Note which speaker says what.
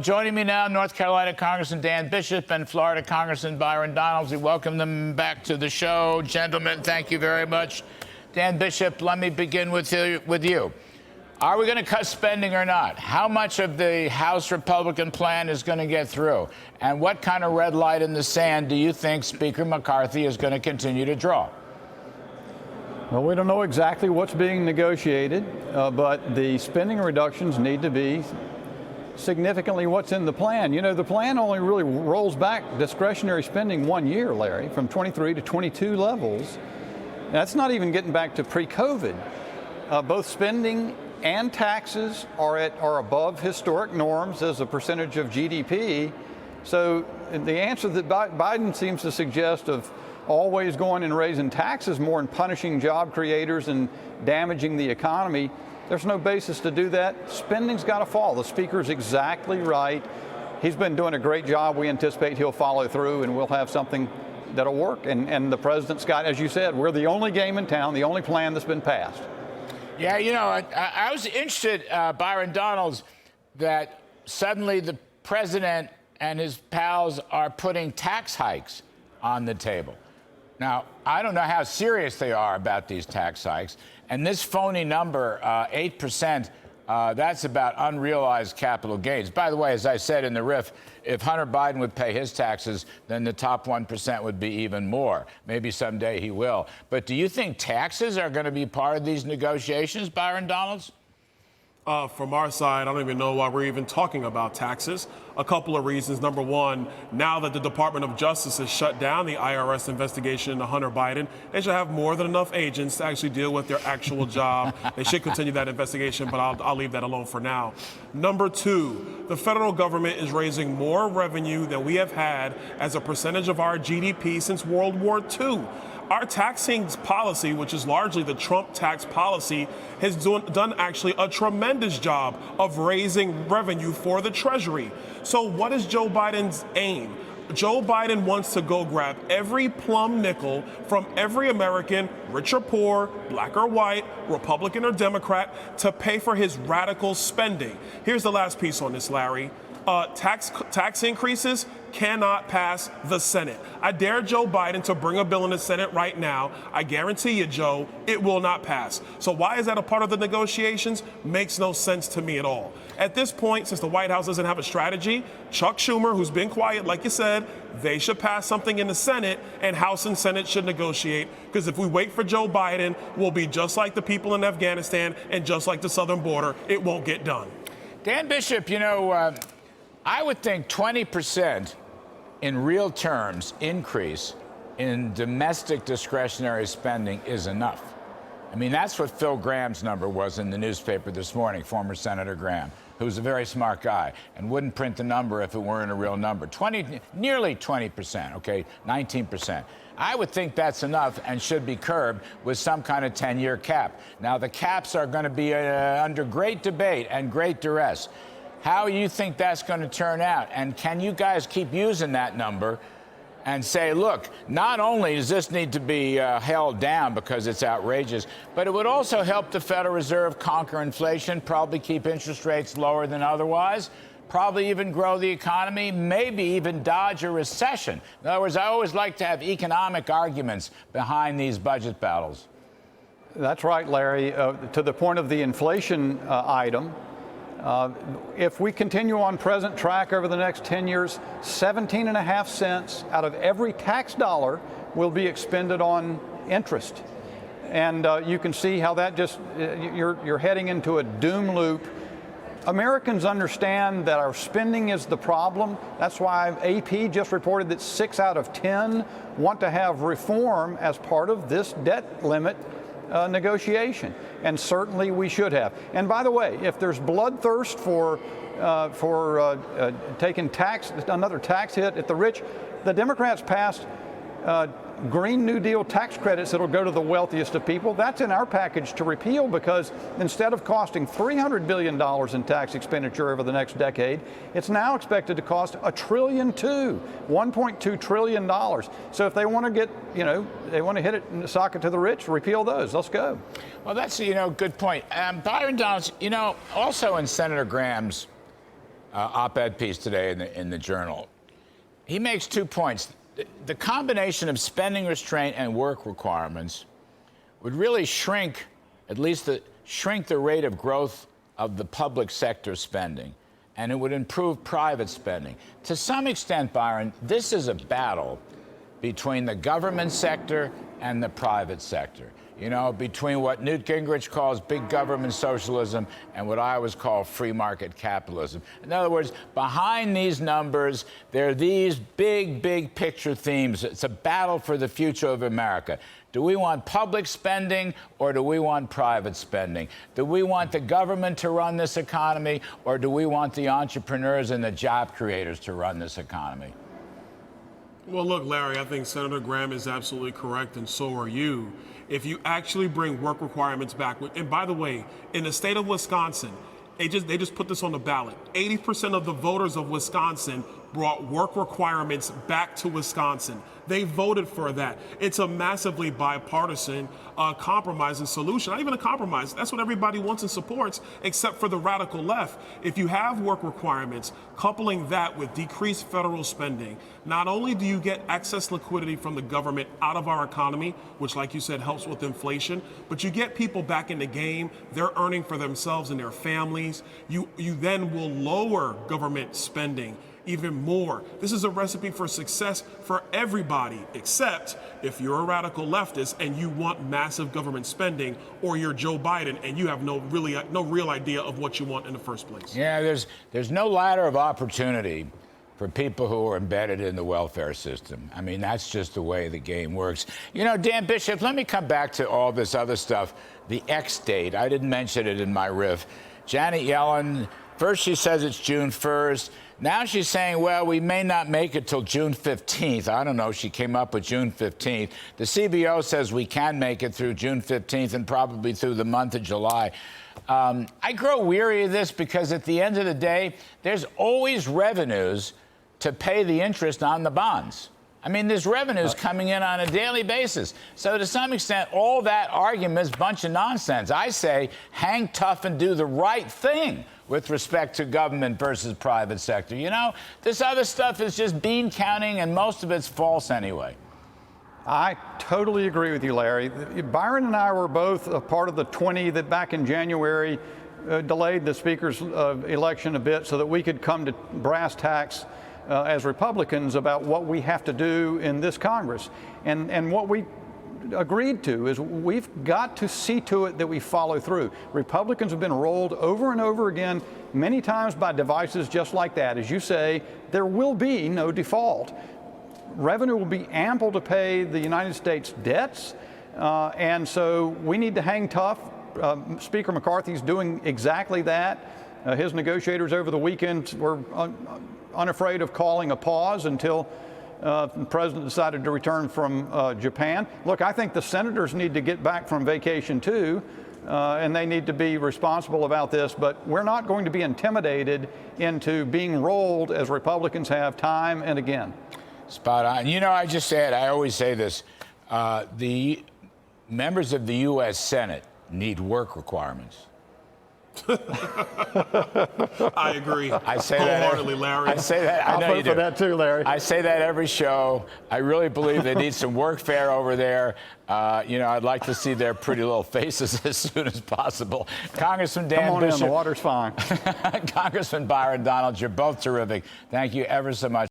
Speaker 1: Joining me now, North Carolina Congressman Dan Bishop and Florida Congressman Byron Donalds. We welcome them back to the show. Gentlemen, thank you very much. Dan Bishop, let me begin with you. Are we going to cut spending or not? How much of the House Republican plan is going to get through? And what kind of red light in the sand do you think Speaker McCarthy is going to continue to draw?
Speaker 2: Well, we don't know exactly what's being negotiated, but the spending reductions need to be significantly what's in the plan. You know, the plan only really rolls back discretionary spending 1 year, Larry, from 23 to 22 levels. That's not even getting back to pre-COVID. Both spending and taxes are above historic norms as a percentage of GDP. So the answer that Biden seems to suggest of always going and raising taxes more and punishing job creators and damaging the economy, there's no basis to do that. Spending's got to fall. The Speaker's exactly right. He's been doing a great job. We anticipate he'll follow through and we'll have something that'll work. And the President's got, as you said, we're the only game in town, the only plan that's been passed.
Speaker 1: Yeah, you know, I was interested, Byron Donalds, that suddenly the President and his pals are putting tax hikes on the table. Now, I don't know how serious they are about these tax hikes. And this phony number, 8%, that's about unrealized capital gains. By the way, as I said in the riff, if Hunter Biden would pay his taxes, then the top 1% would be even more. Maybe someday he will. But do you think taxes are going to be part of these negotiations, Byron Donalds?
Speaker 3: From our side, I don't even know why we're even talking about taxes. A couple of reasons. Number one, now that the Department of Justice has shut down the IRS investigation into Hunter Biden, they should have more than enough agents to actually deal with their actual job. They should continue that investigation, but I'll leave that alone for now. Number two, the federal government is raising more revenue than we have had as a percentage of our GDP since World War II. Our taxing policy, which is largely the Trump tax policy, has done actually a tremendous job of raising revenue for the Treasury. So what is Joe Biden's aim? Joe Biden wants to go grab every plum nickel from every American, rich or poor, black or white, Republican or Democrat, to pay for his radical spending. Here's the last piece on this, Larry. Tax increases cannot pass the Senate. I dare Joe Biden to bring a bill in the Senate right now. I guarantee you, Joe, it will not pass. So why is that a part of the negotiations? Makes no sense to me at all. At this point, since the White House doesn't have a strategy, Chuck Schumer, who's been quiet, like you said, they should pass something in the Senate, and House and Senate should negotiate. Because if we wait for Joe Biden, we'll be just like the people in Afghanistan and just like the southern border. It won't get done.
Speaker 1: Dan Bishop, you know, I would think 20% in real terms increase in domestic discretionary spending is enough. I mean, that's what Phil Graham's number was in the newspaper this morning, former Senator Graham, who's a very smart guy and wouldn't print the number if it weren't a real number. Nearly 20%, okay, 19%. I would think that's enough and should be curbed with some kind of 10-year cap. Now, the caps are going to be under great debate and great duress. How do you think that's going to turn out? And can you guys keep using that number and say, look, not only does this need to be held down because it's outrageous, but it would also help the Federal Reserve conquer inflation, probably keep interest rates lower than otherwise, probably even grow the economy, maybe even dodge a recession. In other words, I always like to have economic arguments behind these budget battles.
Speaker 2: That's right, Larry. To the point of the inflation item, if we continue on present track over the next 10 years, 17.5 cents out of every tax dollar will be expended on interest. And you can see how that just, you're heading into a doom loop. Americans understand that our spending is the problem. That's why AP just reported that 6 out of 10 want to have reform as part of this debt limit negotiation, and certainly we should have. And by the way, if there's bloodthirst for taking another tax hit at the rich, the Democrats passed Green New Deal tax credits that'll go to the wealthiest of people. That's in our package to repeal, because instead of costing $300 billion in tax expenditure over the next decade, it's now expected to cost $1.2 trillion, $1.2 trillion. So if they want to get, they want to hit it in the socket to the rich, repeal those. Let's go.
Speaker 1: Well, that's, good point. Byron Donalds, also in Senator Graham's op-ed piece today in the Journal. He makes 2 points. The combination of spending restraint and work requirements would really shrink, at least shrink the rate of growth of the public sector spending, and it would improve private spending. To some extent, Byron, this is a battle between the government sector and the private sector. You know, between what Newt Gingrich calls big government socialism and what I always call free market capitalism. In other words, behind these numbers, there are these big picture themes. It's a battle for the future of America. Do we want public spending or do we want private spending? Do we want the government to run this economy or do we want the entrepreneurs and the job creators to run this economy?
Speaker 3: Well, look, Larry, I think Senator Graham is absolutely correct, and so are you. If you actually bring work requirements back, and by the way, in the state of Wisconsin, they just put this on the ballot. 80% of the voters of Wisconsin brought work requirements back to Wisconsin. They voted for that. It's a massively bipartisan compromise and solution. Not even a compromise. That's what everybody wants and supports, except for the radical left. If you have work requirements, coupling that with decreased federal spending, not only do you get excess liquidity from the government out of our economy, which, like you said, helps with inflation, but you get people back in the game. They're earning for themselves and their families. You then will lower government spending even more. This is a recipe for success for everybody, except if you're a radical leftist and you want massive government spending, or you're Joe Biden and you have no real idea of what you want in the first place.
Speaker 1: Yeah, there's no ladder of opportunity for people who are embedded in the welfare system. I mean, that's just the way the game works. You know, Dan Bishop, let me come back to all this other stuff. The X date, I didn't mention it in my riff. Janet Yellen, first she says it's June 1st. Now she's saying, well, we may not make it till June 15th. I don't know. She came up with June 15th. The CBO says we can make it through June 15th and probably through the month of July. I grow weary of this because at the end of the day, there's always revenues to pay the interest on the bonds. I mean, there's revenues coming in on a daily basis. So to some extent, all that argument is a bunch of nonsense. I say hang tough and do the right thing with respect to government versus private sector. You know, this other stuff is just bean counting, and most of it's false anyway.
Speaker 2: I totally agree with you, Larry. Byron and I were both a part of the 20 that back in January delayed the speaker's election a bit so that we could come to brass tacks as Republicans about what we have to do in this Congress. And what we agreed to is we've got to see to it that we follow through. Republicans have been rolled over and over again, many times by devices just like that. As you say, there will be no default. Revenue will be ample to pay the United States debts, and so we need to hang tough. Speaker McCarthy's doing exactly that. His negotiators over the weekend were unafraid of calling a pause until the president decided to return from Japan. Look, I think the senators need to get back from vacation too, and they need to be responsible about this, but we're not going to be intimidated into being rolled as Republicans have time and again.
Speaker 1: Spot on. You know, I always say this, the members of the U.S. Senate need work requirements.
Speaker 3: I agree.
Speaker 1: I say
Speaker 3: wholeheartedly, Larry.
Speaker 1: I say that. I know
Speaker 2: I'll
Speaker 1: you
Speaker 2: vote for
Speaker 1: do.
Speaker 2: that too, Larry.
Speaker 1: I say that every show. I really believe they need some workfare over there. You know, I'd like to see their pretty little faces as soon as possible. Congressman Dan
Speaker 2: Come on
Speaker 1: Bishop.
Speaker 2: in, the water's fine.
Speaker 1: Congressman Byron Donalds, you're both terrific. Thank you ever so much.